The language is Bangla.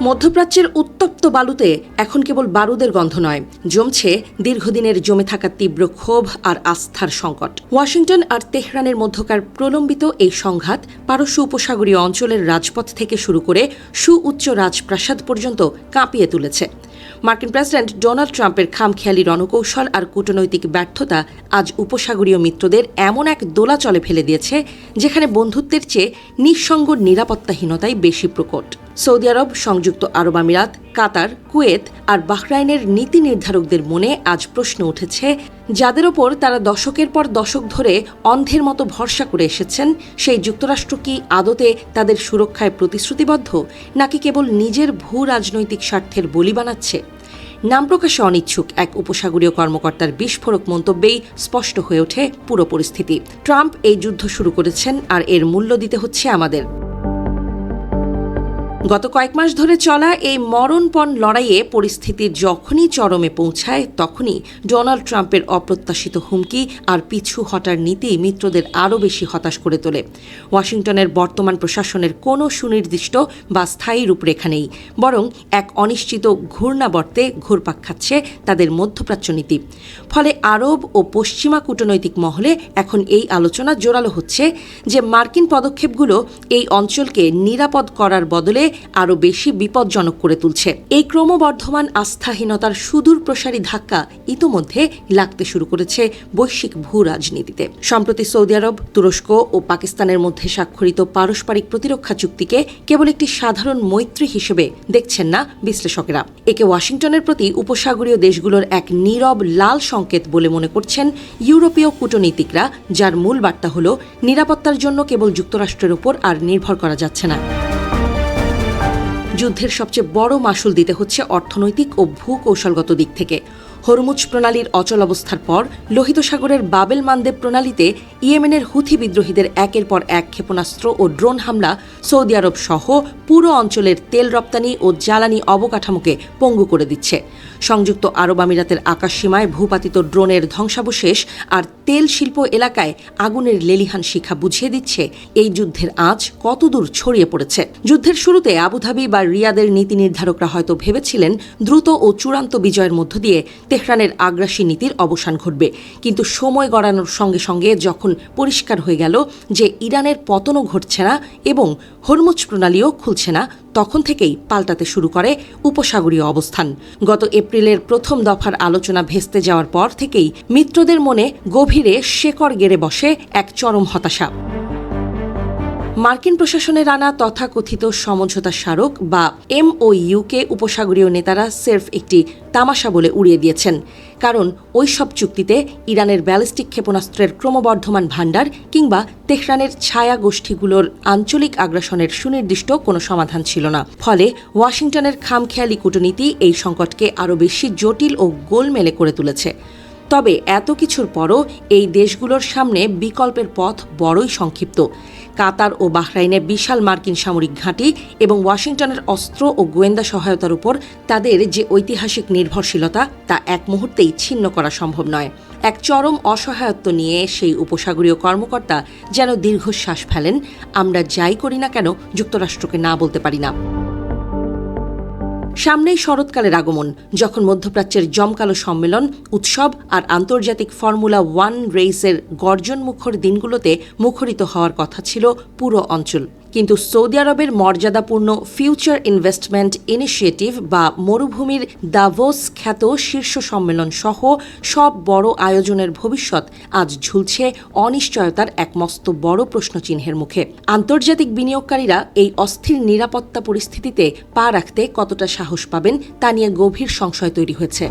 মধ্যপ্রাচ্যের উত্তপ্ত বালুতে এখন কেবল বারুদের গন্ধ নয়, জমছে দীর্ঘদিনের জমে থাকা তীব্র ক্ষোভ আর আস্থার সংকট। ওয়াশিংটন আর তেহরানের মধ্যকার প্রলম্বিত এই সংঘাত পারস্য উপসাগরীয় অঞ্চলের রাজপথ থেকে শুরু করে সুউচ্চ রাজপ্রাসাদ পর্যন্ত কাঁপিয়ে তুলেছে। মার্কিন প্রেসিডেন্ট ডোনাল্ড ট্রাম্পের খামখেয়ালি রণকৌশল আর কূটনৈতিক ব্যর্থতা আজ উপসাগরীয় মিত্রদের এমন এক দোলাচলে ফেলে দিয়েছে, যেখানে বন্ধুত্বের চেয়ে নিঃসঙ্গ নিরাপত্তাহীনতাই বেশি প্রকট। সৌদি আরব, সংযুক্ত আরব আমিরাত, কাতার, কুয়েত আর বাহরাইনের নীতি নির্ধারকদের মনে আজ প্রশ্ন উঠেছে, যাদের ওপর তারা দশকের পর দশক ধরে অন্ধের মতো ভরসা করে এসেছেন, সেই যুক্তরাষ্ট্র কি আদতে তাদের সুরক্ষায় প্রতিশ্রুতিবদ্ধ, নাকি কেবল নিজের ভূ রাজনৈতিক স্বার্থের বলি বানাচ্ছে? নাম প্রকাশে অনিচ্ছুক এক উপসাগরীয় কর্মকর্তার বিস্ফোরক মন্তব্যেই স্পষ্ট হয়ে ওঠে পুরো পরিস্থিতি। ট্রাম্প এই যুদ্ধ শুরু করেছেন, আর এর মূল্য দিতে হচ্ছে আমাদের। গত কয়েক মাস ধরে চলা এই মরণপণ লড়াইয়ে পরিস্থিতি যখনই চরমে পৌঁছায়, তখনই ডোনাল্ড ট্রাম্পের অপ্রত্যাশিত হুমকি আর পিছু হটার নীতি মিত্রদের আরও বেশি হতাশ করে তোলে। ওয়াশিংটনের বর্তমান প্রশাসনের কোনো সুনির্দিষ্ট বা স্থায়ী রূপরেখা নেই, বরং এক অনিশ্চিত ঘূর্ণাবর্তে ঘুরপাক খাচ্ছে তাদের মধ্যপ্রাচ্য নীতি। ফলে আরব ও পশ্চিমা কূটনৈতিক মহলে এখন এই আলোচনা জোরালো হচ্ছে যে মার্কিন পদক্ষেপগুলো এই অঞ্চলকে নিরাপদ করার বদলে আরও বেশি বিপজ্জনক করে তুলছে। এই ক্রমবর্ধমান আস্থাহীনতার সুদূর প্রসারী ধাক্কা ইতোমধ্যে লাগতে শুরু করেছে বৈশ্বিক ভূ রাজনীতিতে। সম্প্রতি সৌদি আরব, তুরস্ক ও পাকিস্তানের মধ্যে স্বাক্ষরিত পারস্পরিক প্রতিরক্ষা চুক্তিকে কেবল একটি সাধারণ মৈত্রী হিসেবে দেখছেন না বিশ্লেষকেরা। একে ওয়াশিংটনের প্রতি উপসাগরীয় দেশগুলোর এক নীরব লাল সংকেত বলে মনে করছেন ইউরোপীয় কূটনীতিকরা, যার মূল বার্তা হল নিরাপত্তার জন্য কেবল যুক্তরাষ্ট্রের উপর আর নির্ভর করা যাচ্ছে না। যুদ্ধের সবচেয়ে বড় মাশুল দিতে হচ্ছে অর্থনৈতিক ও ভূকৌশলগত দিক থেকে। হরমুজ প্রণালীর অচল অবস্থার পর লোহিত সাগরের বাবেল মানদেব প্রণালীতে ইয়েমেনের হুথি বিদ্রোহীদের একের পর এক ক্ষেপণাস্ত্র ও ড্রোন হামলা সৌদি আরব সহ পুরো অঞ্চলের তেল রপ্তানি ও জ্বালানি অবকাঠামোকে পঙ্গু করে দিচ্ছে। সংযুক্ত আরব আমিরাতের আকাশসীমায় ভূপাতিত ড্রোনের ধ্বংসাবশেষ আর তেল শিল্প এলাকায় আগুনের লেলিহান শিখা বুঝিয়ে দিচ্ছে এই যুদ্ধের আঁচ কতদূর ছড়িয়ে পড়েছে। যুদ্ধের শুরুতে আবুধাবি বা রিয়াদের নীতি নির্ধারকরা হয়তো ভেবেছিলেন দ্রুত ও চূড়ান্ত বিজয়ের মধ্য দিয়ে তেহরানের আগ্রাসী নীতির অবসান ঘটবে, কিন্তু সময় গড়ানোর সঙ্গে সঙ্গে যখন পরিষ্কার হয়ে গেল যে ইরানের পতনও ঘটছে না এবং হরমুজ প্রণালীও খুলছে না, তখন থেকেই পাল্টাতে শুরু করে উপসাগরীয় অবস্থান। গত এপ্রিলের প্রথম দফার আলোচনা ভেস্তে যাওয়ার পর থেকেই মিত্রদের মনে গভীরে শেকড় গেড়ে বসে এক চরম হতাশা। মার্কিন প্রশাসনের আনা তথাকথিত সমঝোতা স্মারক বা MOUকে উপসাগরীয় নেতারা সির্ফ একটি তামাশা বলে উড়িয়ে দিয়েছেন, কারণ ওই সব চুক্তিতে ইরানের ব্যালিস্টিক ক্ষেপণাস্ত্রের ক্রমবর্ধমান ভাণ্ডার কিংবা তেহরানের ছায়া গোষ্ঠীগুলোর আঞ্চলিক আগ্রাসনের সুনির্দিষ্ট কোনো সমাধান ছিল না। ফলে ওয়াশিংটনের খামখেয়ালি কূটনীতি এই সংকটকে আরও বেশি জটিল ও গোলমেলে করে তুলেছে। তবে এত কিছুর পরও এই দেশগুলোর সামনে বিকল্পের পথ বড়ই সংক্ষিপ্ত। কাতার ও বাহরাইনে বিশাল মার্কিন সামরিক ঘাঁটি এবং ওয়াশিংটনের অস্ত্র ও গোয়েন্দা সহায়তার উপর তাদের যে ঐতিহাসিক নির্ভরশীলতা, তা এক মুহূর্তেই ছিন্ন করা সম্ভব নয়। এক চরম অসহায়ত্ব নিয়ে সেই উপসাগরীয় কর্মকর্তা যেন দীর্ঘশ্বাস ফেলেন, আমরা যাই করি না কেন যুক্তরাষ্ট্রকে না বলতে পারি না। সামনেই শরৎকালের আগমন, যখন মধ্যপ্রাচ্যের জমকালো সম্মেলন, উৎসব আর আন্তর্জাতিক ফর্মুলা 1 রেসের গর্জনমুখর দিনগুলোতে মুখরিত হওয়ার কথা ছিল পুরো অঞ্চল। কিন্তু সৌদি আরবের মর্যাদাপূর্ণ ফিউচার ইনভেস্টমেন্ট ইনিশিয়েটিভ বা মরুভূমির দাভোস খ্যাত শীর্ষ সম্মেলন সহ সব বড় আয়োজনের ভবিষ্যৎ আজ ঝুলছে অনিশ্চয়তার এক মস্ত বড় প্রশ্নচিহ্নের মুখে। আন্তর্জাতিক বিনিয়োগকারীরা এই অস্থির নিরাপত্তা পরিস্থিতিতে পা রাখতে কতটা সাহস পাবেন তা নিয়ে গভীর সংশয় তৈরি হয়েছে।